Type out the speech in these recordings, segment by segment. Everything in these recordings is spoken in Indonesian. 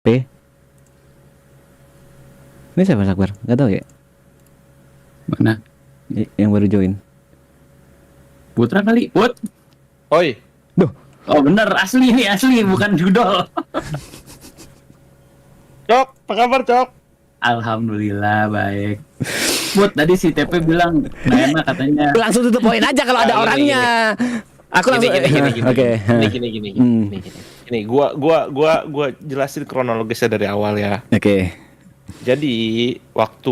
P. Ini siapa Mas Akbar? Gak tahu ya? Mana? Yang baru join. Putra kali. What? Oi. Duh. Oh bener, asli ini asli, bukan judol. Cok, apa kabar Cok? Alhamdulillah baik. Put, tadi si TP bilang nggak enak katanya. Langsung tutup poin aja kalau ada Gini, orangnya. Aku langsung. Oke. Gini. Ini gua jelasin kronologisnya dari awal ya. Oke. Jadi waktu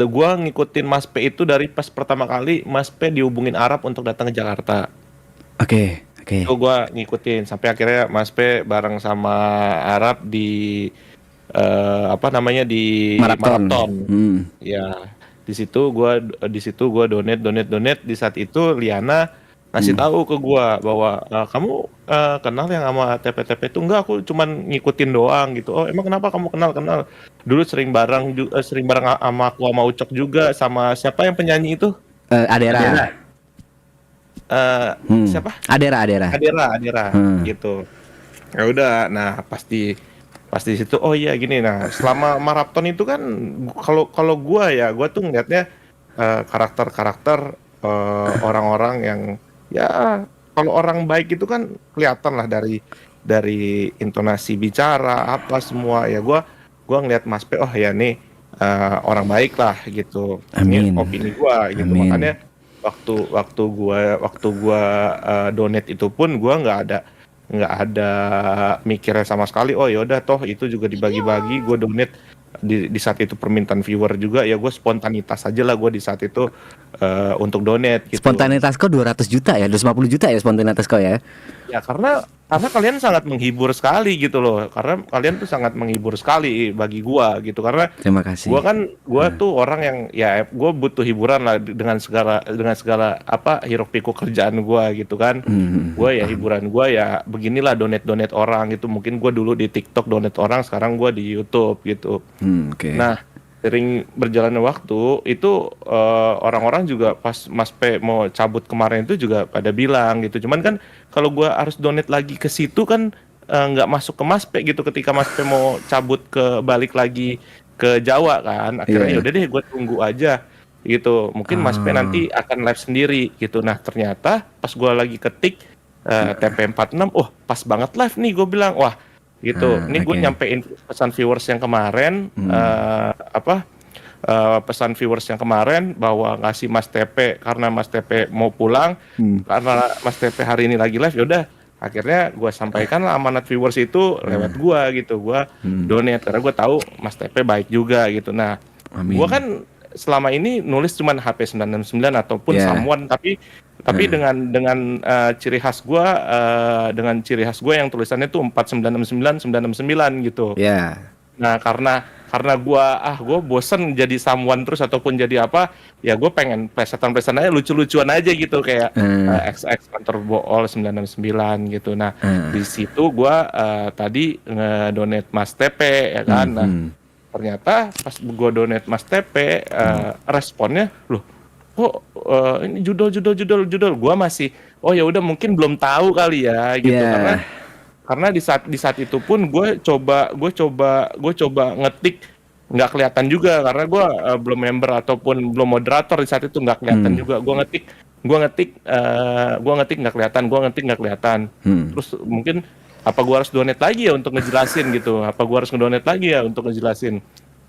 gua ngikutin Mas P itu dari pas pertama kali Mas P dihubungin Arab untuk datang ke Jakarta. Oke. Itu gua ngikutin sampai akhirnya Mas P bareng sama Arab di di maraton. Ya, di situ gua donate di saat itu Liana ngasih tahu ke gua bahwa kamu kenal yang sama TP-TP itu. Enggak, aku cuman ngikutin doang gitu. Oh, emang kenapa kamu kenal? Dulu sering bareng sama aku sama Ucok juga, sama siapa yang penyanyi itu? Adera. Siapa? Adera. Gitu. Ya udah, nah pasti di situ oh iya gini. Nah, selama maraton itu kan kalau gua tuh ngeliatnya karakter orang-orang yang ya kalau orang baik itu kan kelihatan lah dari intonasi bicara apa semua ya. Gua ngeliat Mas P, oh ya nih orang baik lah gitu. Amin. Ini opini gua gitu. Amin. Makanya waktu gua donate itu pun gua nggak ada mikirnya sama sekali. Oh yaudah toh itu juga dibagi-bagi. Gue donate di saat itu permintaan viewer juga ya, gue spontanitas aja lah gue di saat itu untuk donate gitu. Spontanitas kau 200 juta ya, 250 juta ya spontanitas kau ya? Ya karena kalian sangat menghibur sekali gitu loh. Karena kalian tuh sangat menghibur sekali bagi gua gitu. Karena Terima kasih. Gua tuh orang yang ya gua butuh hiburan lah dengan segala apa hiruk pikuk kerjaan gua gitu kan. Gua ya hiburan gua ya beginilah donate orang gitu. Mungkin gua dulu di TikTok donate orang, sekarang gua di YouTube gitu. Oke. Nah, sering berjalannya waktu itu orang-orang juga pas Mas P mau cabut kemarin itu juga pada bilang gitu. Cuman kan kalau gua harus donate lagi ke situ kan nggak masuk ke Mas P gitu ketika Mas P mau cabut balik lagi ke Jawa kan. Akhirnya yaudah deh gua tunggu aja gitu. Mungkin Mas P nanti akan live sendiri gitu. Nah, ternyata pas gua lagi ketik TP46, oh pas banget live nih, gue bilang wah gitu. Ini gue nyampein pesan viewers yang kemarin pesan viewers yang kemarin bahwa ngasih Mas TP karena Mas TP mau pulang, karena Mas TP hari ini lagi live. Yaudah akhirnya gue sampaikan lah amanat viewers itu lewat gue gitu. Gue donate karena gue tahu Mas TP baik juga gitu. Nah, gue kan selama ini nulis cuman HP 969 ataupun someone, tapi dengan ciri khas gue yang tulisannya tuh 4969 969 gitu. Nah, karena gue bosen jadi someone terus ataupun jadi apa, ya gue pengen plesetan aja, lucu-lucuan aja gitu kayak XX kantor bool 969 gitu. Nah, di situ gue tadi ngedonate Mas TP ya kan. Nah, ternyata pas gue donate Mas TP responnya loh kok ini judul gue masih oh ya udah mungkin belum tahu kali ya gitu. Karena di saat itu pun gue coba ngetik nggak kelihatan juga karena gue belum member ataupun belum moderator di saat itu, nggak kelihatan juga. Gue ngetik nggak kelihatan. Terus mungkin apa gue harus donate lagi ya untuk ngejelasin gitu,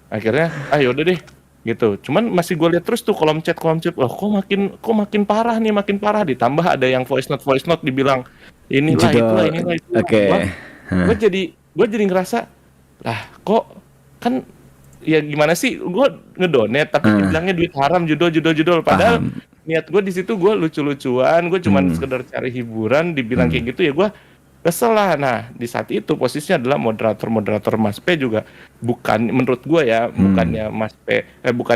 akhirnya yaudah deh gitu. Cuman masih gue lihat terus tuh kolom chat loh kok makin parah ditambah ada yang voice note dibilang inilah itu. Gue jadi ngerasa lah kok kan ya gimana sih gue ngedonate tapi dibilangnya duit haram, judul padahal niat gue di situ gue lucu-lucuan, gue cuman sekedar cari hiburan, dibilang kayak gitu ya gue kesel lah. Nah, di saat itu posisinya adalah moderator Mas P juga bukan, menurut gue ya, bukannya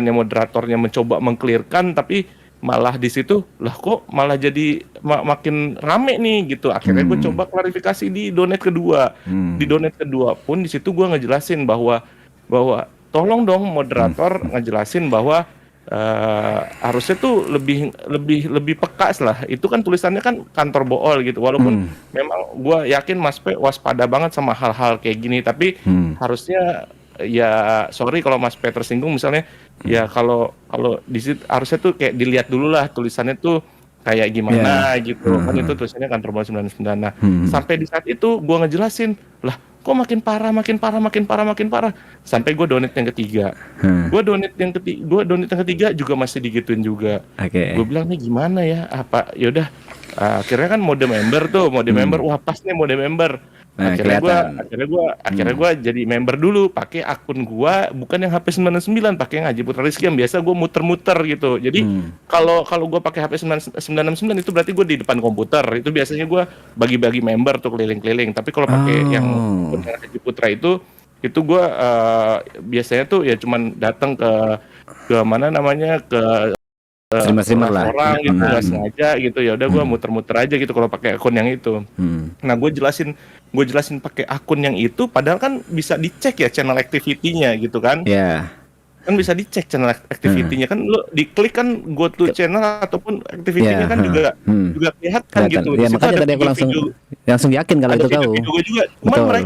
moderatornya mencoba mengclearkan, tapi malah di situ lah kok malah jadi makin rame nih gitu. Akhirnya gue coba klarifikasi di donate kedua. Di donate kedua pun di situ gue ngejelasin bahwa tolong dong moderator ngejelasin bahwa harusnya tuh lebih peka lah. Itu kan tulisannya kan kantor bool gitu. Walaupun memang gua yakin Mas P waspada banget sama hal-hal kayak gini, tapi harusnya ya sorry kalau Mas P tersinggung misalnya, ya kalau di situ harusnya tuh kayak dilihat dulu lah tulisannya tuh kayak gimana gitu. Kan itu tulisannya kantor bool 99. Nah, sampai di saat itu gua ngejelasin, lah kok makin parah sampai gue donate yang ketiga. Gue donate yang ketiga juga masih digituin juga. Gue bilang nih gimana ya, apa yaudah, akhirnya kan mode member, wah pas nih mode member. Nah, akhirnya gue jadi member dulu pakai akun gue, bukan yang HP 99, pakai yang Haji Putra Rizky yang biasa gue muter-muter gitu. Jadi kalau gue pakai HP 969 itu berarti gue di depan komputer. Itu biasanya gue bagi-bagi member tuh keliling-keliling. Tapi kalau pakai yang Haji Putra itu gue biasanya tuh ya cuman datang ke mana namanya, ke streamer lah orang gitu, nggak sengaja gitu, ya udah gue muter-muter aja gitu kalau pakai akun yang itu. Nah gue jelasin pakai akun yang itu, padahal kan bisa dicek ya channel activity-nya gitu kan. Kan bisa dicek channel activity-nya kan, lu diklik kan go to channel ataupun activity-nya kan juga kelihatan gitu. Ya, makanya tadi aku langsung yakin kalau itu kau. Juga. Cuman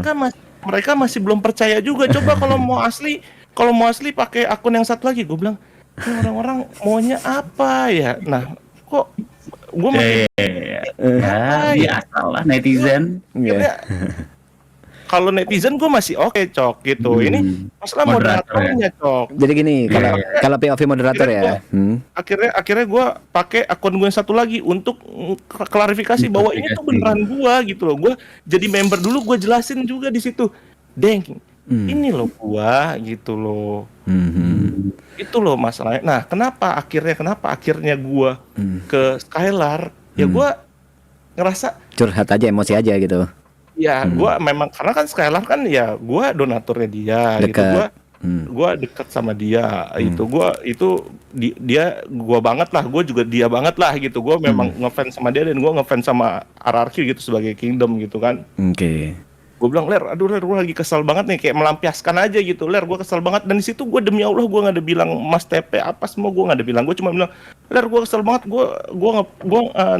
mereka masih belum percaya juga. Coba kalau mau asli pakai akun yang satu lagi, gue bilang ini orang-orang maunya apa ya? Nah, kok gue makin biasa lah netizen. Kalau netizen gue masih oke, Cok, gitu. Ini masalah moderatornya, Cok. Jadi gini, kalau POV moderator ya. Akhirnya gue pakai akun gue yang satu lagi untuk klarifikasi bahwa ini tuh beneran gue gitu loh. Gue jadi member dulu, gue jelasin juga di situ. Deng, ini loh gua gitu loh. Itu loh masalahnya. Nah, kenapa akhirnya gua ke Skylar? Ya gua ngerasa curhat aja, emosi aja gitu. Ya, gua memang karena kan Skylar kan ya gua donaturnya dia gitu. Gua dekat sama dia. Dia gua banget lah, gua juga dia banget lah gitu. Gua memang ngefans sama dia dan gua ngefans sama RRQ gitu sebagai Kingdom gitu kan. Gue bilang, Ler, gue lagi kesel banget nih, kayak melampiaskan aja gitu, Ler, gue kesel banget. Dan di situ gue demi Allah gue nggak ada bilang Mas TP apa semua, gue nggak ada bilang. Gue cuma bilang, Ler, gue kesel banget, gue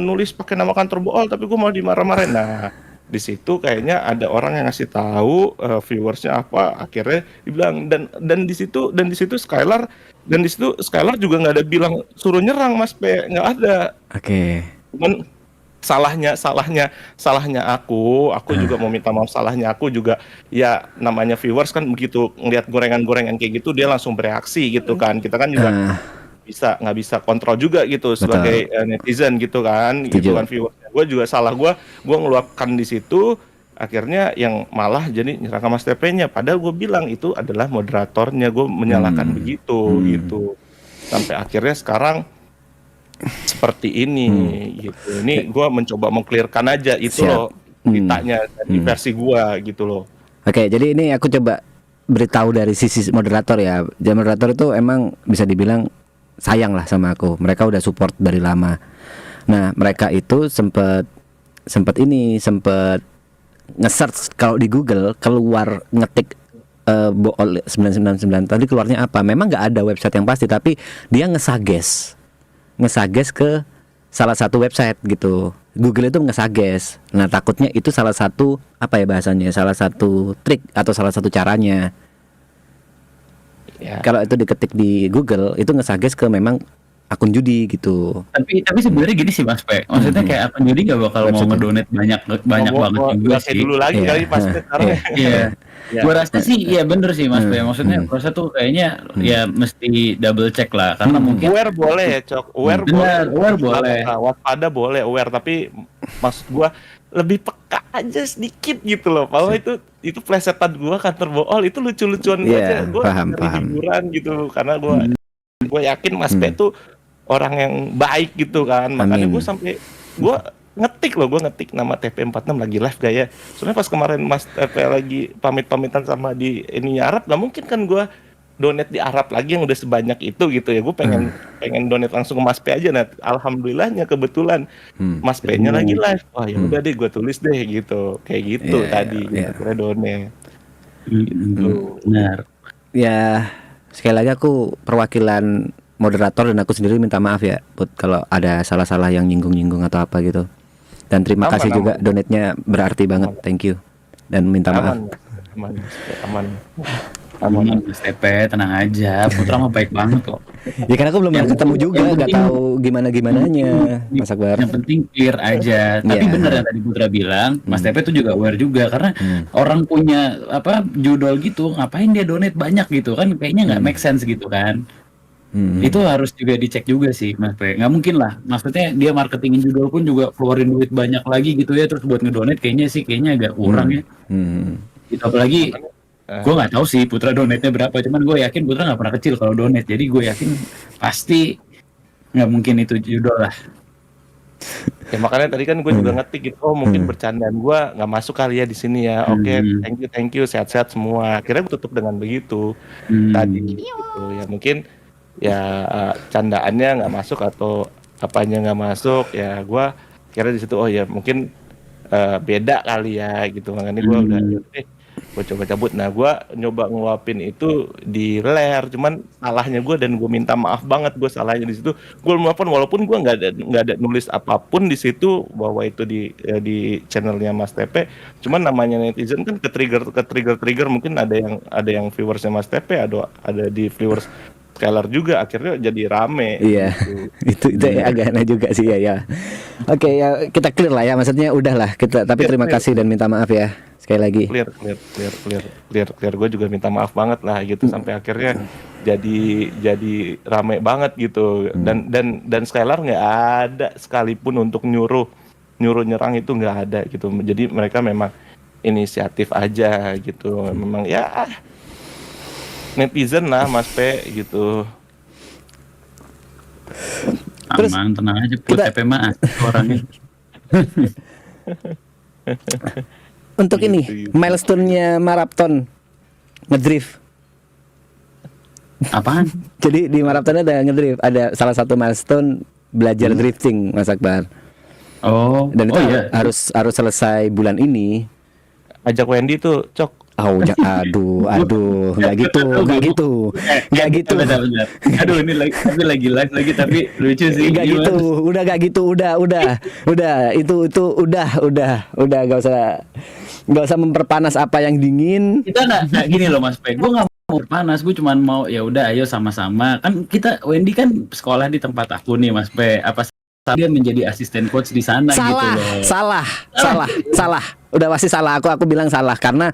nulis pakai nama kantor bool, tapi gue mau dimarah-marahin. Nah, di situ kayaknya ada orang yang ngasih tahu viewersnya apa, akhirnya dibilang dan di situ Skylar juga nggak ada bilang suruh nyerang Mas P, nggak ada. Cuman salahnya aku juga mau minta maaf. Salahnya aku juga, ya namanya viewers kan begitu ngelihat gorengan-gorengan kayak gitu dia langsung bereaksi gitu kan. Kita kan juga nggak bisa kontrol juga gitu sebagai netizen gitu kan. Gitu kan viewers. Gue juga salah, gue ngeluapkan di situ, akhirnya yang malah jadi nyerang Mas TP-nya. Padahal gue bilang itu adalah moderatornya, gue menyalahkan begitu gitu. Sampai akhirnya sekarang seperti ini gitu. Ini gue mencoba mengclearkan aja itu loh ceritanya dari versi gue gitu loh. Oke, jadi ini aku coba beritahu dari sisi moderator ya. Jadi moderator itu emang bisa dibilang sayang lah sama aku. Mereka udah support dari lama. Nah, mereka itu sempet nge-search kalau di Google, keluar ngetik bool 999 tadi keluarnya apa. Memang nggak ada website yang pasti, tapi dia ngesuggest ke salah satu website gitu. Google itu ngesuggest. Nah, takutnya itu salah satu apa ya bahasanya, salah satu trik atau salah satu caranya. Kalau itu diketik di Google itu ngesuggest ke memang akun judi gitu. Tapi sebenarnya gini sih Mas P. Maksudnya kayak akun judi gak bakal mau ngedonate banyak banget juga sih. Dulu lagi kali pas sekarang. Gua rasa sih ya bener sih Mas P. Maksudnya gua rasa tuh kayaknya ya mesti double check lah, karena mungkin aware boleh ya, Cok. Aware boleh. Waspada boleh, aware, tapi maksud gua lebih peka aja sedikit gitu loh. Bahwa itu plesetan gua kantor bool itu lucu-lucuan aja. Gua hiburan gitu, karena gua yakin Mas P tuh orang yang baik gitu kan. Makanya gue ngetik nama TP46 lagi live gak ya. Soalnya pas kemarin Mas TP lagi pamit-pamitan sama di ini Arab, gak mungkin kan gue donate di Arab lagi yang udah sebanyak itu gitu ya. Gue pengen donate langsung ke Mas P aja. Nah, alhamdulillahnya kebetulan Mas P-nya lagi live. Wah, ya udah deh gue tulis deh gitu. Kayak gitu tadi akhirnya donate. Benar. Ya, sekali lagi aku perwakilan moderator dan aku sendiri minta maaf ya Put kalau ada salah-salah yang nyinggung-nyinggung atau apa gitu. Dan terima Aman, kasih aman. juga donate-nya berarti banget. Thank you. Dan minta maaf. Aman, aman. Aman, Mas Tepe, tenang aja. Putra mah baik banget kok. Ya karena aku belum pernah Yang ketemu penting- juga, yang nggak penting- tahu gimana-gimananya, Mas Akbar. Yang penting clear aja. Tapi Iya. benar yang tadi Putra bilang, Mas Tepe tuh juga aware juga karena orang punya apa judul gitu, ngapain dia donate banyak gitu kan? Kayaknya nggak make sense gitu kan? Itu harus juga dicek juga sih, Mas Tepe. Nggak mungkin lah. Maksudnya dia marketingin judul pun juga keluarin duit banyak lagi gitu ya, terus buat ngedonate kayaknya agak kurang ya. Gitu, apalagi gue nggak tahu sih Putra donate-nya berapa, cuman gue yakin Putra nggak pernah kecil kalau donate, jadi gue yakin pasti nggak mungkin itu judul lah. Ya makanya tadi kan gue juga ngetik gitu, oh mungkin bercandaan gue nggak masuk kali ya di sini ya. Oke, thank you, sehat-sehat semua. Akhirnya gue tutup dengan begitu tadi gitu. Ya mungkin ya candaannya nggak masuk atau apanya nggak masuk, ya gue kira di situ oh ya mungkin beda kali ya gitu. Makanya gue udah gue coba cabut. Nah gue nyoba ngeluapin itu di ler, cuman salahnya gue dan gue minta maaf banget, gue salahnya di situ. Gue meluapin walaupun gue nggak ada nulis apapun di situ bahwa itu di channelnya Mas Tepe. Cuman namanya netizen kan ke trigger mungkin ada yang viewersnya Mas Tepe, ada di viewers Skylar juga, akhirnya jadi rame. Iya, gitu. itu agak aneh juga sih ya. Oke ya kita clear lah ya, maksudnya udahlah kita. Tapi terima kasih dan minta maaf ya sekali lagi. Clear. Gue juga minta maaf banget lah gitu sampai akhirnya jadi rame banget gitu. Dan Skylar nggak ada sekalipun untuk nyuruh nyerang itu nggak ada gitu. Jadi mereka memang inisiatif aja gitu. Memang ya netizen lah Mas P gitu. Terus Aman, tenang aja Put, kita- Tepe mah orangnya. Untuk Gitu, ini gitu. milestone-nya maraton ngedrift. Apaan? Jadi di maraton ada ngedrift, ada salah satu milestone belajar drifting Mas Akbar. Oh, Dan itu iya. harus selesai bulan ini. Ajak Wendy tuh, Cok. Aduh, nggak gitu. Bentar. Aduh, ini lagi live lagi tapi lucu sih. Nggak Gimana? gitu, nggak gitu, udah, itu udah, nggak usah memperpanas apa yang dingin. Kita nggak gini loh Mas Pe, gue nggak mau panas, gue cuman mau ya udah ayo sama-sama kan kita Wendy kan sekolah di tempat aku nih Mas Pe, apa dia menjadi asisten coach di sana gitu loh. Salah. Udah pasti salah. Aku bilang salah karena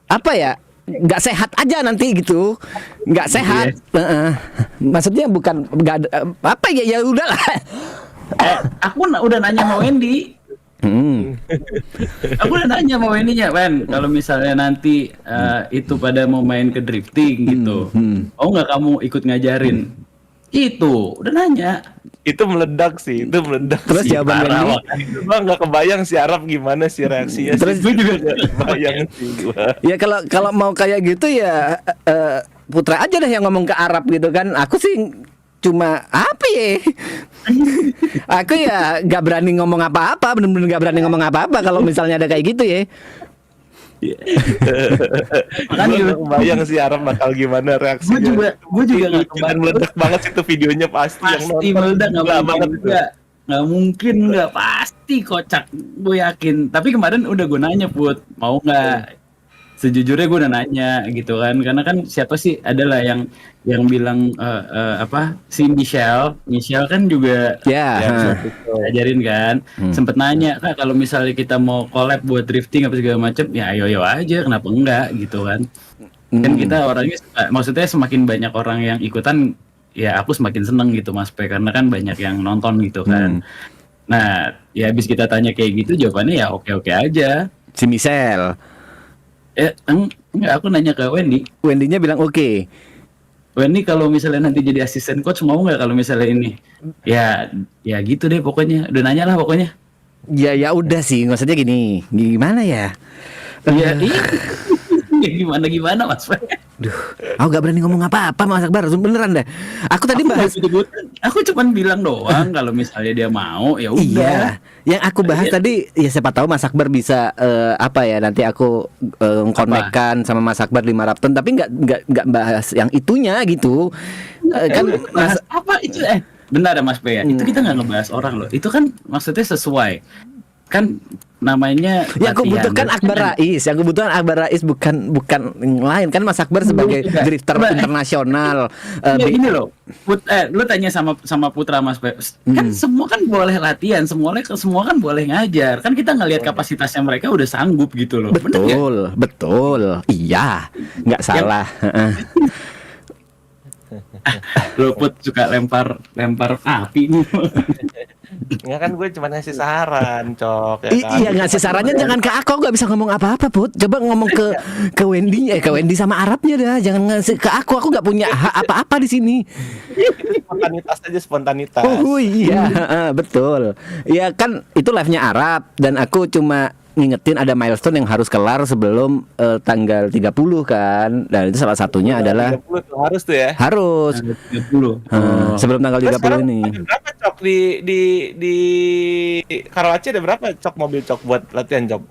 apa ya? Nggak sehat aja nanti gitu. Nggak sehat. Maksudnya bukan nggak ada apa ya udahlah. Aku udah nanya sama Wendy. Aku udah nanya sama Wendy-nya, Wen, kalau misalnya nanti itu pada mau main ke drifting gitu, mau nggak kamu ikut ngajarin? Itu udah nanya. Itu meledak sih. Terus jawaban Wendy, Gua nggak kebayang si Arab gimana sih reaksinya. Terus gue juga nggak kebayang sih gua. ya kalau mau kayak gitu ya Putra aja deh yang ngomong ke Arab gitu kan. Aku sih cuma apa ya? Aku ya nggak berani ngomong apa-apa, bener-bener nggak berani ngomong apa-apa kalau misalnya ada kayak gitu ya. Makanya Gue nggak kebayang si Arab bakal gimana reaksinya. gue juga nggak Dan kebayang. meledak banget sih itu videonya pasti yang Pasti nonton. meledak, Gila banget itu. nggak mungkin nggak, pasti kocak, gue yakin. Tapi kemarin udah gue nanya Put, mau nggak? Sejujurnya gue udah nanya gitu kan, karena kan siapa sih adalah yang bilang apa si Michelle kan juga Ya. ajarin kan, sempet nanya Kak kalau misalnya kita mau collab buat drifting apa segala macam, ya ayo aja, kenapa enggak gitu kan. Kan kita orangnya maksudnya semakin banyak orang yang ikutan ya aku semakin seneng gitu Mas P, karena kan banyak yang nonton gitu kan. Nah ya habis kita tanya kayak gitu jawabannya ya oke aja. Si Michelle, Enggak, aku nanya ke Wendy. Wendy-nya bilang oke. Wendy kalau misalnya nanti jadi asisten coach mau nggak kalau misalnya ini? Ya gitu deh pokoknya. Udah nanya lah pokoknya. Ya udah sih, maksudnya gimana ya? Ya gimana Mas Fe? Duh, aku gak berani ngomong apa-apa Mas Akbar, beneran deh. Aku tadi Aku nggak bahas sebut-sebutin. Aku cuman bilang doang kalau misalnya dia mau ya udah. iya, yang aku bahas Iya. tadi ya siapa tahu Mas Akbar bisa apa ya nanti aku konekkan sama Mas Akbar di Marathon tapi nggak bahas yang itunya gitu. Kan Bahas Mas apa itu benar ya Mas P ya. Itu kita nggak ngebahas orang loh. Itu kan maksudnya sesuai. Kan namanya yang aku latihan. butuhkan Akbar Rais, yang aku butuhkan Akbar Rais bukan yang lain kan Mas Akbar sebagai Coba. drifter Coba. internasional. Ya gini loh, lu tanya sama Putra Mas Pe, kan semua kan boleh latihan, semua kan boleh ngajar, kan kita ngelihat kapasitasnya mereka udah sanggup gitu loh. Bener nggak? Betul, iya, nggak salah. Heeh. Lo Put suka lempar api nih. Enggak kan gue cuma ngasih saran, Cok, ya kan. Iya ngasih sarannya jangan ke aku nggak bisa ngomong apa-apa Put. Coba ngomong ke Wendy ke Wendy sama Arabnya dah. Jangan ngasih ke aku nggak punya hak apa-apa di sini. Spontanitas aja, spontanitas. Oh iya betul. Ya kan itu live-nya Arab dan aku cuma ngingetin ada milestone yang harus kelar sebelum tanggal 30 kan. Dan itu salah satunya adalah 30 tuh harus tuh ya. harus 30. sebelum tanggal Terus 30 sekarang ini. ada berapa, Cok, di Karawaci ada berapa Cok mobil Cok buat latihan, Cok?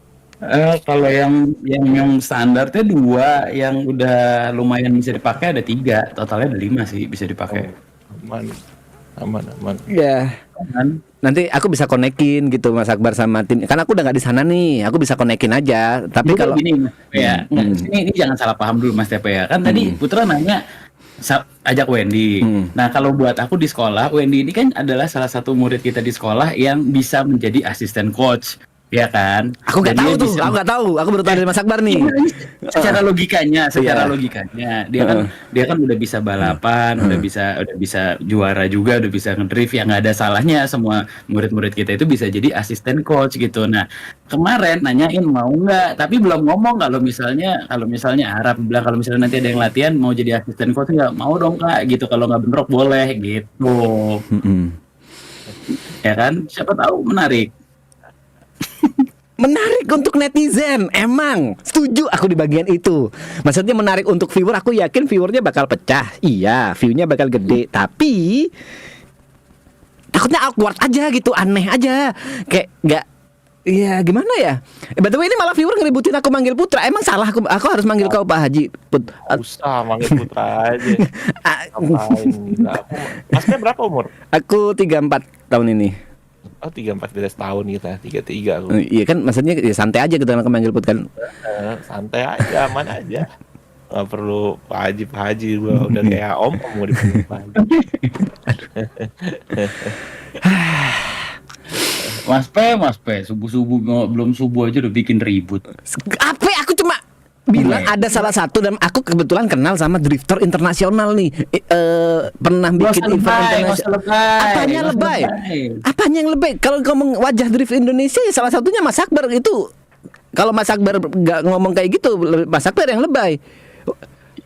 Kalau yang standarnya 2, yang udah lumayan bisa dipakai ada 3, totalnya ada 5 sih bisa dipakai. Aman. Ya. Kan? Nanti aku bisa konekin gitu Mas Akbar sama tim. Kan aku udah nggak di sana nih. Aku bisa konekin aja. Tapi Juga kalau gini Mas Tepe ya, ini jangan salah paham dulu Mas Tepe ya. Kan tadi Putra nanya ajak Wendy. Nah kalau buat aku di sekolah, Wendy ini kan adalah salah satu murid kita di sekolah yang bisa menjadi asisten coach, ya kan? aku nggak Dan tahu dia tuh, bisa- aku nggak tahu. Aku baru tahu dari Mas Akbar nih. secara logikanya Iya. dia kan udah bisa balapan, udah bisa juara juga, udah bisa ngedrift, yang nggak ada salahnya semua murid-murid kita itu bisa jadi asisten coach gitu. Nah kemarin nanyain mau nggak, tapi belum ngomong kalau misalnya Arab bilang kalau misalnya nanti ada yang latihan mau jadi asisten coach nggak mau dong Kak gitu, kalau nggak bentrok boleh gitu, ya kan? Siapa tahu menarik. Menarik untuk netizen, emang setuju aku di bagian itu. Maksudnya menarik untuk viewer, aku yakin viewernya bakal pecah. Iya, viewnya bakal gede, tapi takutnya awkward aja gitu, aneh aja, kayak nggak. Iya gimana ya? By the way ini malah viewer ngeributin aku manggil Putra. Emang salah aku harus manggil kau Pak Haji Put. Usah manggil Putra aja. Ngapain? Masnya berapa umur? Aku 34 tahun ini. Oh 34 beda setahun kita, 33 aku. Iya kan maksudnya ya santai aja gitu aku manggil Put kan. Santai aja, aman aja. Gak perlu Pak Haji gua udah kayak om mau dipanggil Pak Haji. Mas P, subuh-subuh belum subuh aja udah bikin ribut. Apa? Aku cuma bilang ada salah satu dan aku kebetulan kenal sama drifter internasional nih. Pernah bikin event internasional. Apanya lebay? Apanya yang lebay? Kalau ngomong wajah drift Indonesia ya salah satunya Mas Akbar itu. Kalau Mas Akbar nggak ngomong kayak gitu, Mas Akbar yang lebay.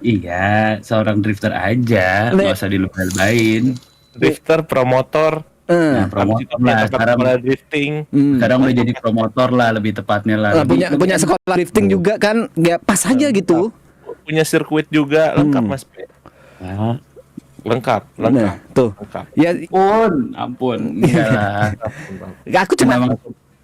Iya, seorang drifter aja, nggak usah dilebay-lebayin. Drifter, promotor, Nah, promotor lah sekarang. drifting. Sekarang udah jadi promotor lah, lebih tepatnya lah. Punya sekolah drifting juga kan, ya pas aja gitu. Punya sirkuit juga, lengkap Mas P. Nah, Lengkap. Nah, tuh. Lengkap. Ya, ampun, enggak lah. aku cuma Memang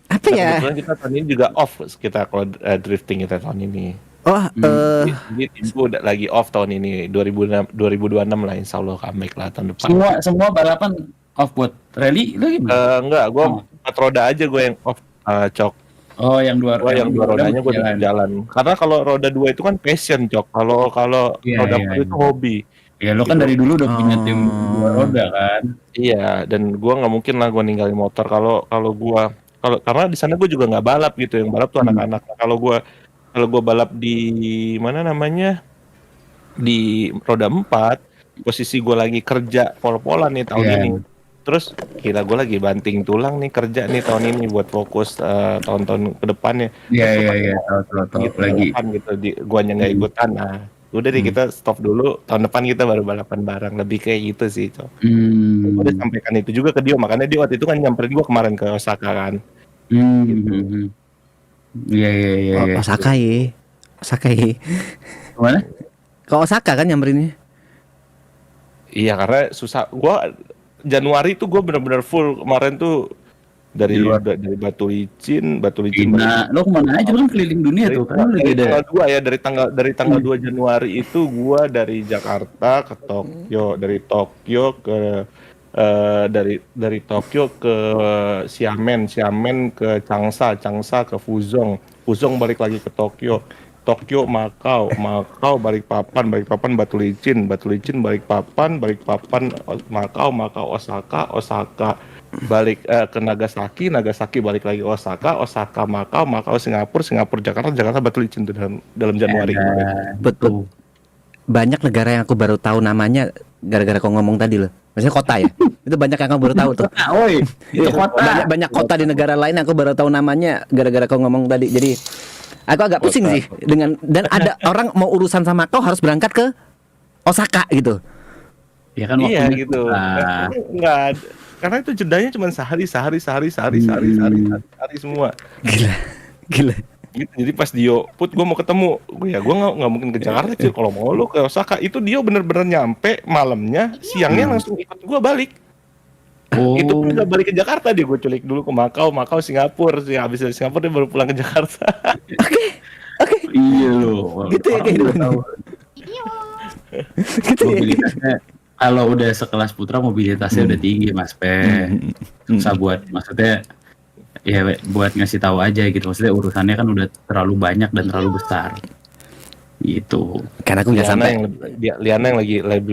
apa ya? Kebetulan kita tahun ini juga off kita kalau drifting kita tahun ini. Oh, Jadi timku udah lagi off tahun ini 2026 lah insya Allah comeback lah tahun depan. semua balapan off buat rally lu gimana? Enggak, gue 4 roda aja gue yang off, Cok. Oh, yang dua Rodanya gue tetap jalan. Karena kalau roda 2 itu kan passion, Cok. Kalau Iya, roda iya, 4 itu hobi. Ya lo kan dari dulu udah punya tim dua roda kan. Iya, dan gue nggak mungkin lah gue ninggalin motor kalau karena di sana gue juga nggak balap gitu, yang balap tuh anak-anak. Nah, kalau gue balap di mana namanya di roda 4, posisi gue lagi kerja pol-polan nih tahun Iya. ini. Terus gila gue lagi banting tulang nih kerja nih tahun ini buat fokus tahun-tahun ke depannya. Iya, tahu Gitu, lagi. balapan gitu guanya nggak ikutan. Nah, udah deh kita stop dulu, tahun depan kita baru balapan bareng, lebih kayak gitu sih, Cok. Gue udah sampaikan itu juga ke dia, makanya dia waktu itu kan nyamperin gue kemarin ke Osaka kan. Iya. Sakai. Kemana? Ke Osaka kan nyamberinnya? Iya, karena susah. Gua Januari tuh gue bener-bener full kemarin tuh Di luar. dari Batu Licin Cina, lo kemana aja kan keliling dunia tuh kan lagi dari ada. tanggal 2 ya, dari tanggal 2 Januari itu gua dari Jakarta ke Tokyo, dari Tokyo ke dari Tokyo ke Xiamen ke Changsa ke Fuzhong balik lagi ke Tokyo Makau Balikpapan Batu Licin Balikpapan Makau Osaka balik ke Nagasaki balik lagi Osaka Makau Singapura Jakarta Batu Licin tuh dalam Januari kemarin. Betul. Banyak negara yang aku baru tahu namanya gara-gara kau ngomong tadi loh. Maksudnya kota ya. Itu banyak yang aku baru tahu tuh. Nah, oi, itu kota. Banyak kota di negara lain yang aku baru tahu namanya gara-gara kau ngomong tadi. Jadi aku agak pusing Kota. sih dengan dan ada orang mau urusan sama kau harus berangkat ke Osaka gitu. Ya kan Iya waktunya gitu. susah. Enggak ada. Karena itu jedanya cuma sehari semua. Gila. Gitu. Jadi pas Dio, Put gue mau ketemu, gue nggak mungkin ke Jakarta sih. Kalau mau lu ke Osaka, itu Dio bener-bener nyampe malamnya, siangnya langsung ikut gue balik. Oh, Itu pun nggak balik ke Jakarta dia, gue culik dulu ke Makau Singapura sih. Habis dari Singapura dia baru pulang ke Jakarta. Oke. iya loh. Gitu ya Orang kehidupan. udah tahu. Gitu ya. Mobilitasnya kalau udah sekelas Putra mobilitasnya udah tinggi Mas Pe. Susah buat maksudnya ya buat ngasih tahu aja gitu. Maksudnya urusannya kan udah terlalu banyak dan terlalu besar. Gitu. Karena aku nggak sampai. Liana yang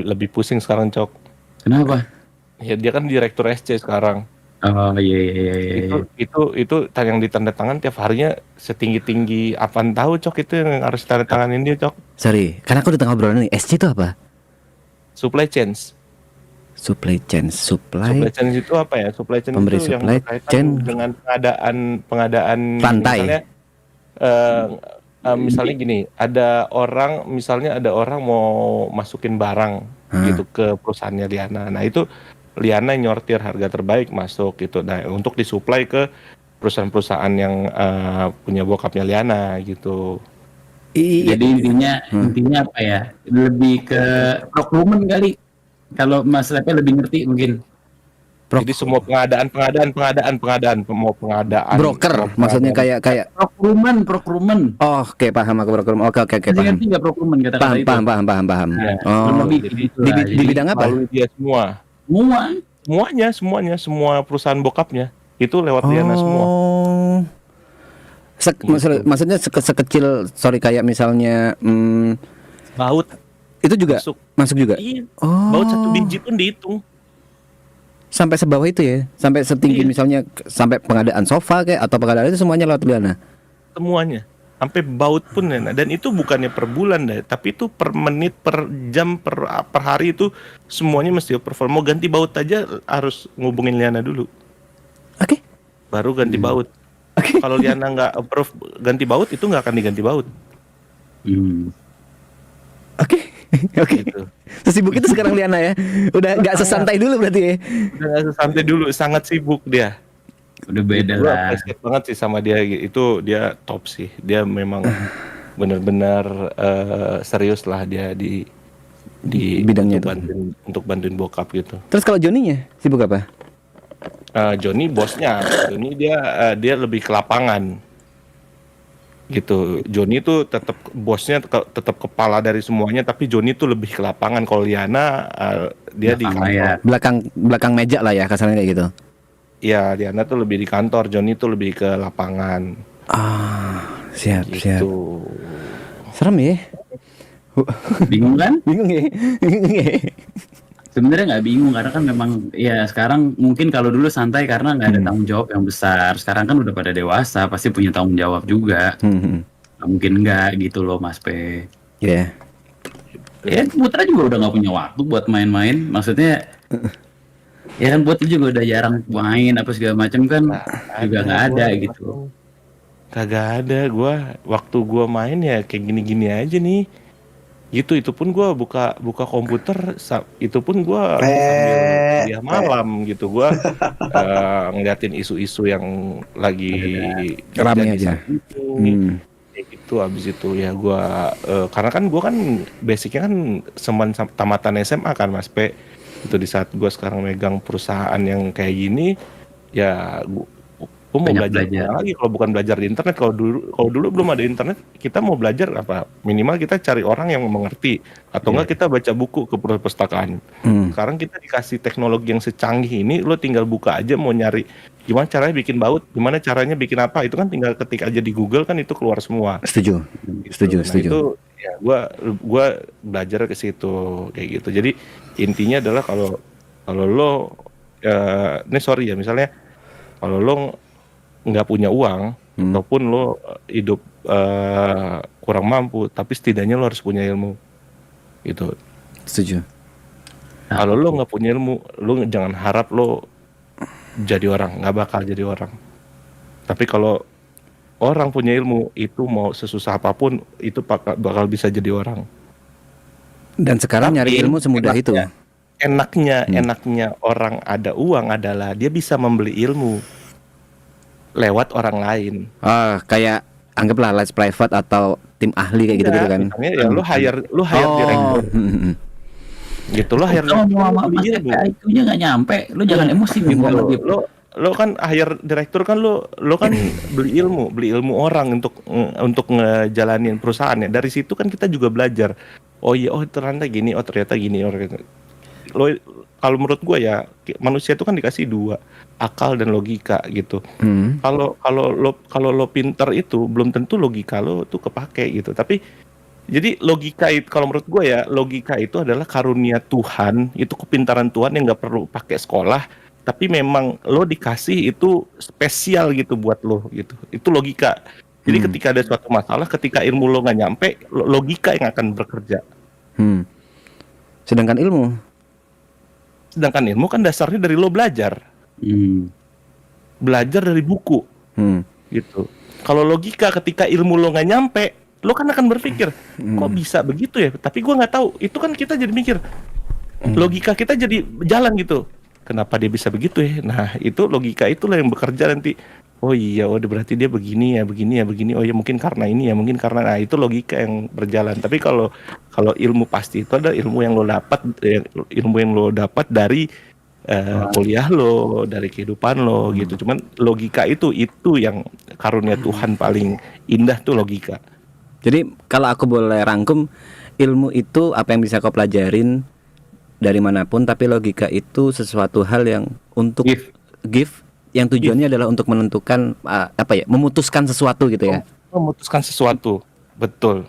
lebih pusing sekarang, Cok. Kenapa? Ya dia kan direktur SC sekarang. Oh iya. Itu yang ditandatangan tiap harinya setinggi apaan tahu, Cok, itu yang harus ditandatanganin dia, Cok. Sorry, karena aku di tengah obrolan nih. SC itu apa? Supply chains. Supply chain. Supply chain itu apa ya? Supply chain Pemberi itu yang supply berkaitan chain. dengan pengadaan Rantai. Misalnya gini, ada orang mau masukin barang gitu ke perusahaannya Liana. Nah, itu Liana nyortir harga terbaik masuk gitu. Nah, untuk disuplai ke perusahaan-perusahaan yang punya bokapnya Liana gitu. Iya. Jadi intinya apa ya? Lebih ke procurement kali. Kalau Mas Lepe lebih ngerti mungkin. Jadi semua pengadaan mau pengadaan Broker, maksudnya kayak. Procurement. Oh, oke, paham aku broker. Oke, Masih paham. ngerti nggak procurement kata-kata itu? Paham. Nah, Oh, lebih gitu lah. di bidang apa? melalui dia semua. Semua perusahaan bokapnya itu lewat Liana semua. Oh. Maksudnya sekecil, sorry, kayak misalnya Baut itu juga masuk juga. Iya. Oh. Baut 1 biji pun dihitung. Sampai sebawah itu ya, sampai setinggi Iya. misalnya sampai pengadaan sofa kayak atau pengadaan itu semuanya lewat Liana. Semuanya. Sampai baut pun ya. Dan itu bukannya per bulan deh, tapi itu per menit, per jam, per hari itu semuanya mesti perform. Mau ganti baut aja harus ngubungin Liana dulu. Oke. Baru ganti baut. Kalau Liana nggak approve ganti baut, itu nggak akan diganti baut. Oke. Gitu. Sesibuk itu sekarang Liana ya. Udah nggak sesantai dulu berarti ya. Udah nggak santai dulu, sangat sibuk dia. Udah beda Gue lah. appreciate banget sih sama dia, itu dia top sih. Dia memang benar-benar serius lah dia di Bidangnya untuk bantuin bokap gitu. Terus kalau Joninya sibuk apa? Joni bosnya, Joni dia lebih ke lapangan gitu. Joni tuh tetap bosnya, tetap kepala dari semuanya, tapi Joni tuh lebih ke lapangan. Kalau Liana dia di Belakang kantor. Belakang meja lah ya kasarnya kayak gitu. Iya, Liana tuh lebih di kantor, Joni tuh lebih ke lapangan. Siap. Gitu. Serem ya? Bingung kan? Bingung ya? Sebenarnya nggak bingung karena kan memang ya sekarang mungkin kalau dulu santai karena nggak ada tanggung jawab yang besar. Sekarang kan udah pada dewasa, pasti punya tanggung jawab juga. Nggak mungkin nggak gitu loh Mas P. Iya. Ya Putra juga udah nggak punya waktu buat main-main. Maksudnya ya kan Putra juga udah jarang main apa segala macam kan juga nggak ada gitu. Kagak ada waktu gua main ya kayak gini-gini aja nih. Gitu, itu pun gua buka komputer, itu pun gua sambil kuliah malam gitu. Gua ngeliatin isu-isu yang lagi Rame aja. kayak gitu. itu habis itu ya gua karena kan gua kan basicnya kan tamatan SMA kan Mas P. Itu di saat gua sekarang megang perusahaan yang kayak gini ya gua mau Banyak belajar belajar. apa lagi kalau bukan belajar di internet. Kalau dulu belum ada internet, kita mau belajar apa? Minimal kita cari orang yang mengerti atau Iya. enggak kita baca buku ke perpustakaan. Sekarang kita dikasih teknologi yang secanggih ini, lo tinggal buka aja mau nyari gimana caranya bikin baut, gimana caranya bikin apa, itu kan tinggal ketik aja di Google kan itu keluar semua. Setuju, Gitu. setuju, Nah setuju. itu ya gua belajar ke situ kayak gitu. Jadi intinya adalah kalau kalau lo ini sorry ya misalnya kalau lo nggak punya uang ataupun lo hidup kurang mampu, tapi setidaknya lo harus punya ilmu gitu. Setuju. Kalau lo nggak punya ilmu, lo jangan harap lo jadi orang, nggak bakal jadi orang. Tapi kalau orang punya ilmu, itu mau sesusah apapun, itu bakal bisa jadi orang. Dan sekarang nyari Tapi ilmu semudah itu. enaknya orang ada uang adalah dia bisa membeli ilmu lewat orang lain. Kayak anggaplah les private atau tim ahli kayak gitu-gitu kan. Misalnya ya lo hire direktur gitu, lo hire Kalau direktur, mau lo sama beli Mas ilmu. Tepe IQ-nya nggak nyampe, lu jangan emosi ngomong Gitu. lagi. Lo kan hire direktur kan lo kan beli ilmu orang untuk ngejalanin perusahaannya. Dari situ kan kita juga belajar. Oh iya, ternyata gini, ternyata gini, lo kalau menurut gua ya manusia itu kan dikasih dua, akal dan logika gitu. Kalau lo pinter itu belum tentu logika lo tuh kepake gitu. Tapi jadi logika itu kalau menurut gue ya logika itu adalah karunia Tuhan, itu kepintaran Tuhan yang nggak perlu pakai sekolah, tapi memang lo dikasih itu spesial gitu buat lo gitu. Itu logika. Jadi ketika ada suatu masalah, ketika ilmu lo nggak nyampe, logika yang akan bekerja. Sedangkan ilmu kan dasarnya dari lo belajar dari buku gitu. Kalau logika ketika ilmu lo nggak nyampe, lo kan akan berpikir kok bisa begitu ya, tapi gua nggak tahu. Itu kan kita jadi mikir, logika kita jadi jalan gitu, kenapa dia bisa begitu ya. Nah itu logika itulah yang bekerja nanti. Oh iya, berarti dia begini ya, oh ya mungkin karena ini ya, mungkin karena, nah itu logika yang berjalan. Tapi kalau ilmu pasti itu ada ilmu yang lo dapat, dari kuliah lo, dari kehidupan lo gitu. Cuman logika itu yang karunia Tuhan paling indah tuh logika. Jadi kalau aku boleh rangkum, ilmu itu apa yang bisa kau pelajarin dari manapun, tapi logika itu sesuatu hal yang untuk give yang tujuannya adalah untuk menentukan memutuskan sesuatu gitu ya. Memutuskan sesuatu, betul.